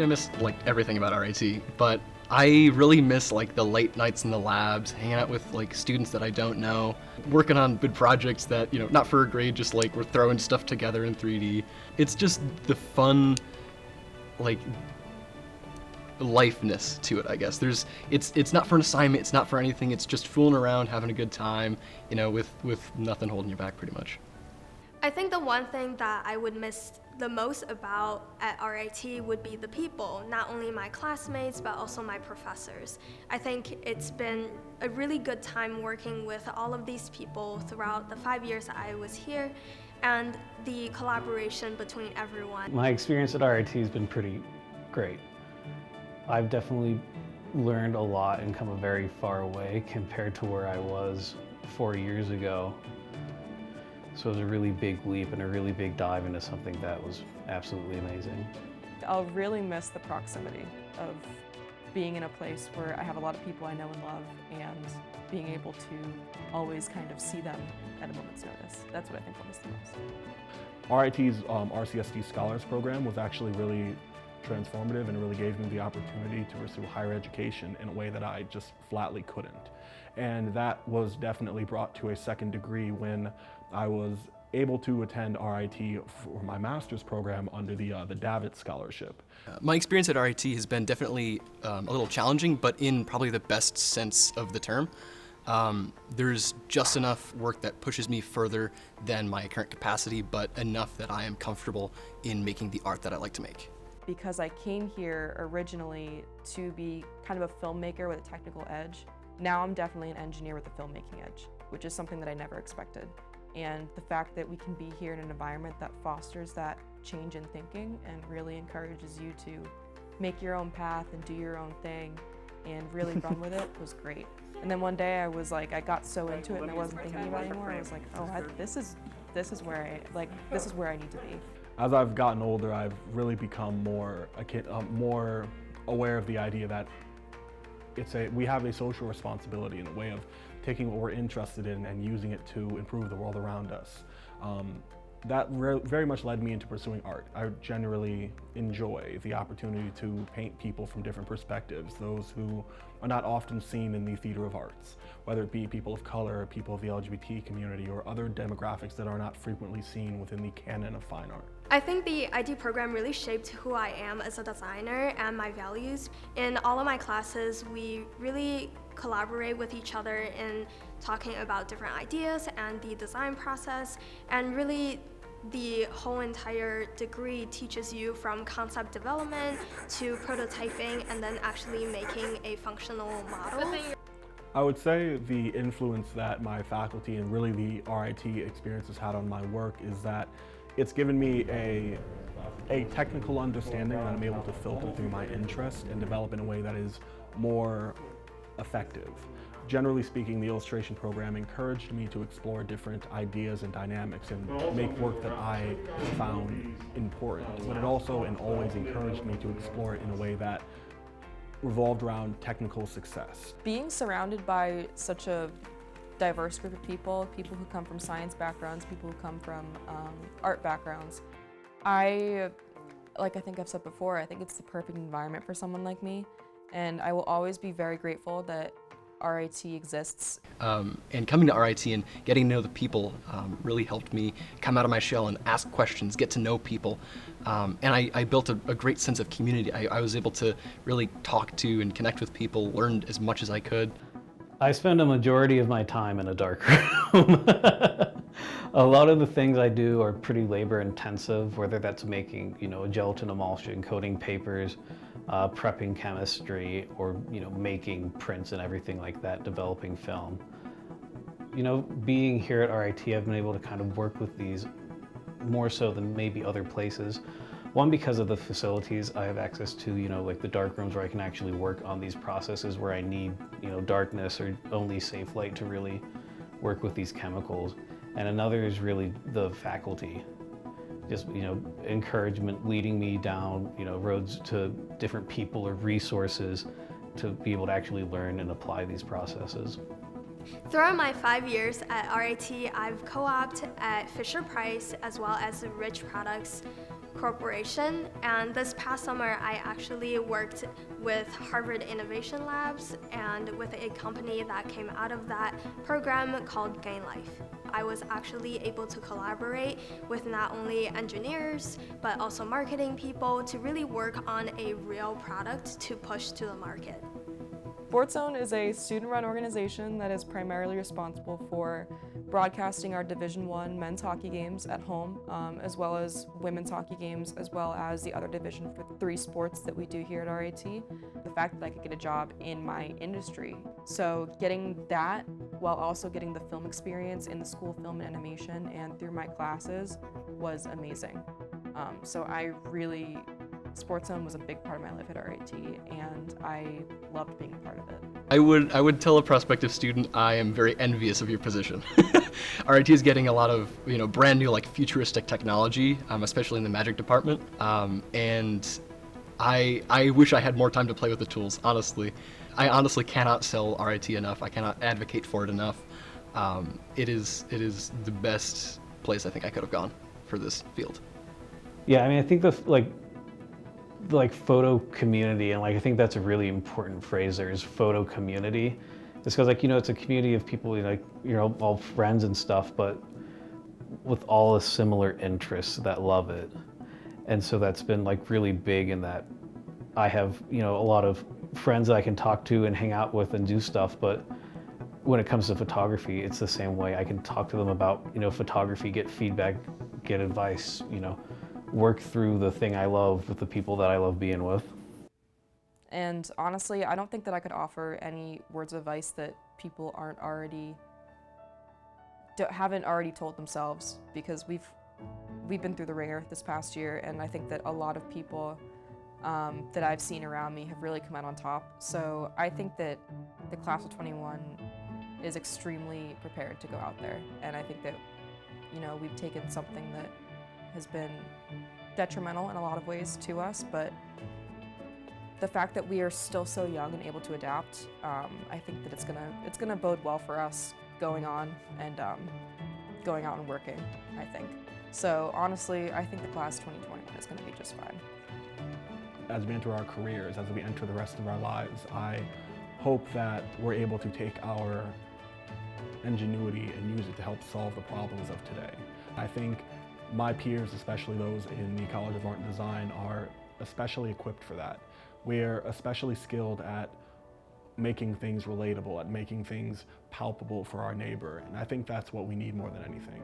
gonna miss like everything about RIT, but I really miss like the late nights in the labs, hanging out with like students that I don't know, working on good projects that, not for a grade, just like we're throwing stuff together in 3D. It's just the fun, like, lifeness to it, I guess. It's not for an assignment, it's not for anything, it's just fooling around, having a good time, with nothing holding you back pretty much. I think the one thing that I would miss the most about at RIT would be the people, not only my classmates, but also my professors. I think it's been a really good time working with all of these people throughout the 5 years that I was here, and the collaboration between everyone. My experience at RIT has been pretty great. I've definitely learned a lot and come a very far way compared to where I was 4 years ago. So it was a really big leap and a really big dive into something that was absolutely amazing. I'll really miss the proximity of being in a place where I have a lot of people I know and love, and being able to always kind of see them at a moment's notice. That's what I think I'll miss the most. RIT's RCSD Scholars Program was actually really transformative and really gave me the opportunity to pursue higher education in a way that I just flatly couldn't. And that was definitely brought to a second degree when I was able to attend RIT for my master's program under the Davitt Scholarship. My experience at RIT has been definitely a little challenging, but in probably the best sense of the term. There's just enough work that pushes me further than my current capacity, but enough that I am comfortable in making the art that I like to make. Because I came here originally to be kind of a filmmaker with a technical edge, now I'm definitely an engineer with a filmmaking edge, which is something that I never expected. And the fact that we can be here in an environment that fosters that change in thinking and really encourages you to make your own path and do your own thing and really run with it was great. And then one day I got so into it and I wasn't thinking about it anymore. I was like, oh, this is where I need to be. As I've gotten older, I've really become more aware of the idea that we have a social responsibility in a way of taking what we're interested in and using it to improve the world around us. That very much led me into pursuing art. I generally enjoy the opportunity to paint people from different perspectives, those who are not often seen in the theater of arts, whether it be people of color, people of the LGBT community, or other demographics that are not frequently seen within the canon of fine art. I think the IT program really shaped who I am as a designer and my values. In all of my classes, we really collaborate with each other in talking about different ideas and the design process, and really the whole entire degree teaches you from concept development to prototyping and then actually making a functional model. I would say the influence that my faculty and really the RIT experience has had on my work is that it's given me a technical understanding that I'm able to filter through my interest and develop in a way that is more effective. Generally speaking, the illustration program encouraged me to explore different ideas and dynamics and make work that I found important. But it also and always encouraged me to explore it in a way that revolved around technical success. Being surrounded by such a diverse group of people who come from science backgrounds, people who come from art backgrounds, like I think I've said before, I think it's the perfect environment for someone like me, and I will always be very grateful that RIT exists. And coming to RIT and getting to know the people really helped me come out of my shell and ask questions, get to know people. And I built a great sense of community. I was able to really talk to and connect with people, learn as much as I could. I spend a majority of my time in a dark room. A lot of the things I do are pretty labor intensive, whether that's making, a gelatin emulsion, coating papers, prepping chemistry, or making prints and everything like that, developing film. Being here at RIT, I've been able to kind of work with these more so than maybe other places. One, because of the facilities I have access to, like the dark rooms where I can actually work on these processes where I need, darkness or only safe light to really work with these chemicals. And another is really the faculty. Just, encouragement, leading me down, roads to different people or resources to be able to actually learn and apply these processes. Throughout my 5 years at RIT, I've co-opted at Fisher-Price as well as the Rich Products corporation, and this past summer I actually worked with Harvard Innovation Labs and with a company that came out of that program called Gain Life. I was actually able to collaborate with not only engineers but also marketing people to really work on a real product to push to the market. Sports Zone is a student-run organization that is primarily responsible for broadcasting our Division I men's hockey games at home, as well as women's hockey games, as well as the other Division III sports that we do here at RIT. The fact that I could get a job in my industry. So getting that while also getting the film experience in the School of Film and Animation and through my classes was amazing. Sports Zone was a big part of my life at RIT, and I loved being a part of it. I would tell a prospective student I am very envious of your position. RIT is getting a lot of brand new like futuristic technology, especially in the magic department, and I wish I had more time to play with the tools. Honestly, I honestly cannot sell RIT enough. I cannot advocate for it enough. It is the best place I think I could have gone for this field. Yeah, I mean, I think the photo community, and I think that's a really important phrase there, is photo community. It's because it's a community of people, you're all friends and stuff, but with all the similar interests that love it. And so that's been really big in that I have, a lot of friends that I can talk to and hang out with and do stuff, but when it comes to photography, it's the same way. I can talk to them about, photography, get feedback, get advice, work through the thing I love with the people that I love being with. And honestly, I don't think that I could offer any words of advice that people haven't already told themselves, because we've been through the ringer this past year, and I think that a lot of people that I've seen around me have really come out on top. So I think that the class of 21 is extremely prepared to go out there, and I think that we've taken something that has been detrimental in a lot of ways to us, but the fact that we are still so young and able to adapt, I think that it's gonna bode well for us going on and going out and working, I think. So honestly, I think the class 2021 is gonna be just fine. As we enter our careers, as we enter the rest of our lives, I hope that we're able to take our ingenuity and use it to help solve the problems of today. I think my peers, especially those in the College of Art and Design, are especially equipped for that. We're especially skilled at making things relatable, at making things palpable for our neighbor, and I think that's what we need more than anything.